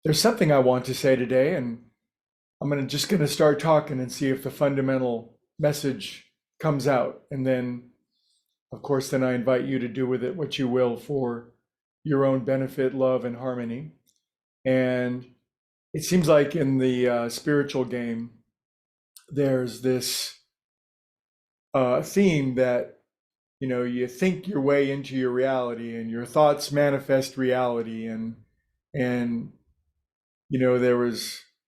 There's something I want to say today, and just gonna start talking and see if the fundamental message comes out. And then, of course, then I invite you to do with it what you will for your own benefit, love, and harmony. And it seems like in the spiritual game, there's this theme that you think your way into your reality, and your thoughts manifest reality, and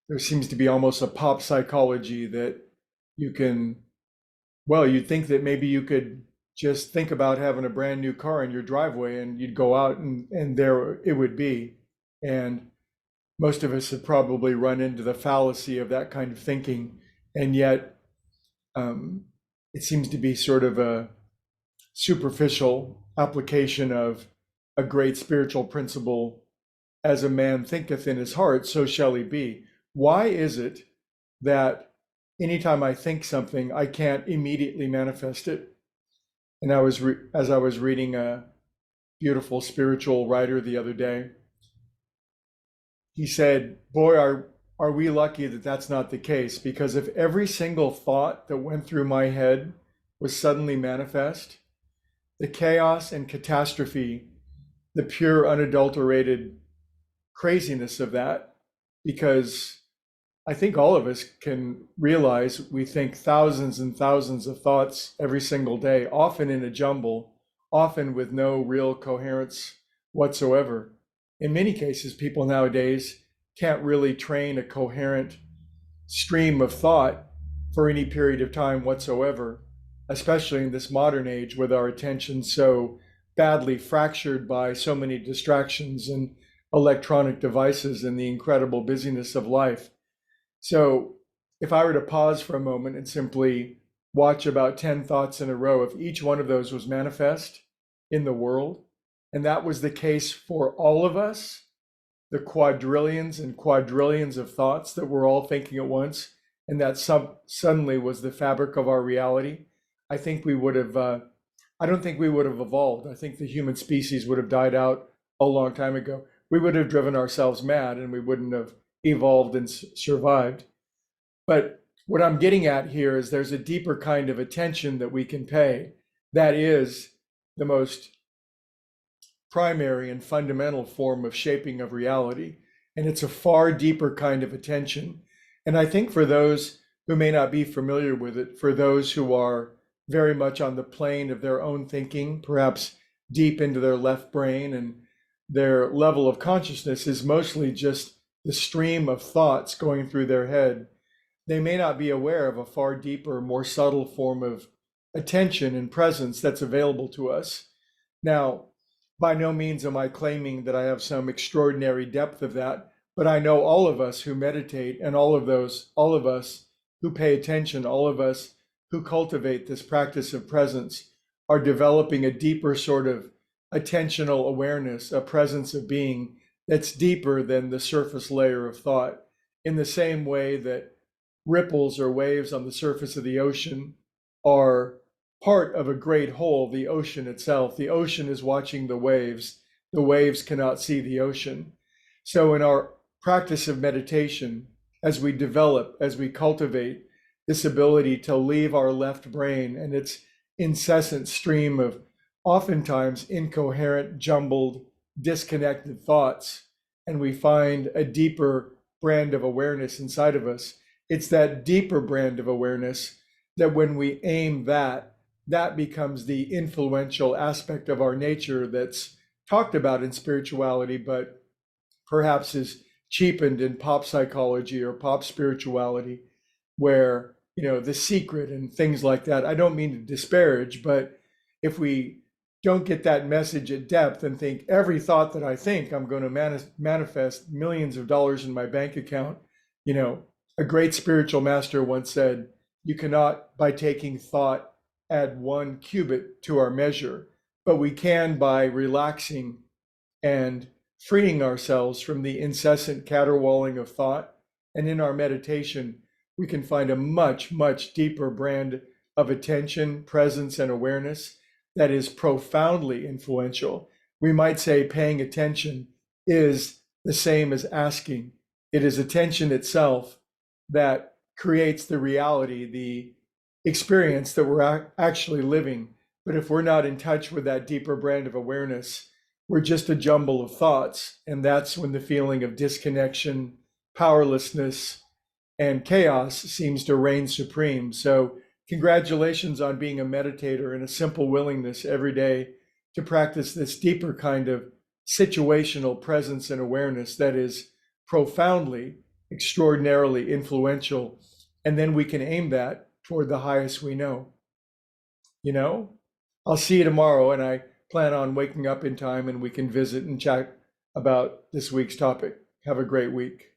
there seems to be almost a pop psychology that you can, well, you'd think that maybe you could just think about having a brand new car in your driveway and you'd go out and there it would be. And most of us have probably run into the fallacy of that kind of thinking. And yet um, it seems to be sort of a superficial application of a great spiritual principle: as a man thinketh in his heart, so shall he be. Why is it that anytime I think something, I can't immediately manifest it? And as I was reading a beautiful spiritual writer the other day, he said, "Boy, are we lucky that that's not the case, because if every single thought that went through my head was suddenly manifest, the chaos and catastrophe, the pure unadulterated craziness of that, because I think all of us can realize we think thousands and thousands of thoughts every single day, often in a jumble, often with no real coherence whatsoever. In many cases, people nowadays can't really train a coherent stream of thought for any period of time whatsoever, especially in this modern age with our attention so badly fractured by so many distractions and electronic devices and the incredible busyness of life. So if I were to pause for a moment and simply watch about 10 thoughts in a row, if each one of those was manifest in the world, and that was the case for all of us, the quadrillions and quadrillions of thoughts that we're all thinking at once, and that suddenly was the fabric of our reality, I think we would have, I don't think we would have evolved. I think the human species would have died out a long time ago. We would have driven ourselves mad and we wouldn't have evolved and survived. But what I'm getting at here is there's a deeper kind of attention that we can pay. That is the most primary and fundamental form of shaping of reality. And it's a far deeper kind of attention. And I think for those who may not be familiar with it, for those who are very much on the plane of their own thinking, perhaps deep into their left brain, and their level of consciousness is mostly just the stream of thoughts going through their head, they may not be aware of a far deeper, more subtle form of attention and presence that's available to us. Now, by no means am I claiming that I have some extraordinary depth of that, but I know all of us who meditate, and all of us who pay attention, all of us who cultivate this practice of presence are developing a deeper sort of attentional awareness, a presence of being that's deeper than the surface layer of thought, in the same way that ripples or waves on the surface of the ocean are part of a great whole, the ocean itself. The ocean is watching the waves. The waves cannot see the ocean. So in our practice of meditation, as we develop, as we cultivate this ability to leave our left brain and its incessant stream of oftentimes incoherent, jumbled, disconnected thoughts, and we find a deeper brand of awareness inside of us. It's that deeper brand of awareness that when we aim that becomes the influential aspect of our nature that's talked about in spirituality, but perhaps is cheapened in pop psychology or pop spirituality, where, the secret and things like that. I don't mean to disparage, but if we don't get that message at depth and think every thought that I think I'm going to manifest millions of dollars in my bank account, a great spiritual master once said, you cannot, by taking thought, add one cubit to our measure, but we can by relaxing and freeing ourselves from the incessant caterwauling of thought. And in our meditation, we can find a much, much deeper brand of attention, presence, and awareness that is profoundly influential. We might say paying attention is the same as asking. It is attention itself that creates the reality, the experience that we're actually living. But if we're not in touch with that deeper brand of awareness, we're just a jumble of thoughts. And that's when the feeling of disconnection, powerlessness, and chaos seems to reign supreme. So, congratulations on being a meditator and a simple willingness every day to practice this deeper kind of situational presence and awareness that is profoundly, extraordinarily influential. And then we can aim that toward the highest we know. You know, I'll see you tomorrow, and I plan on waking up in time and we can visit and chat about this week's topic. Have a great week.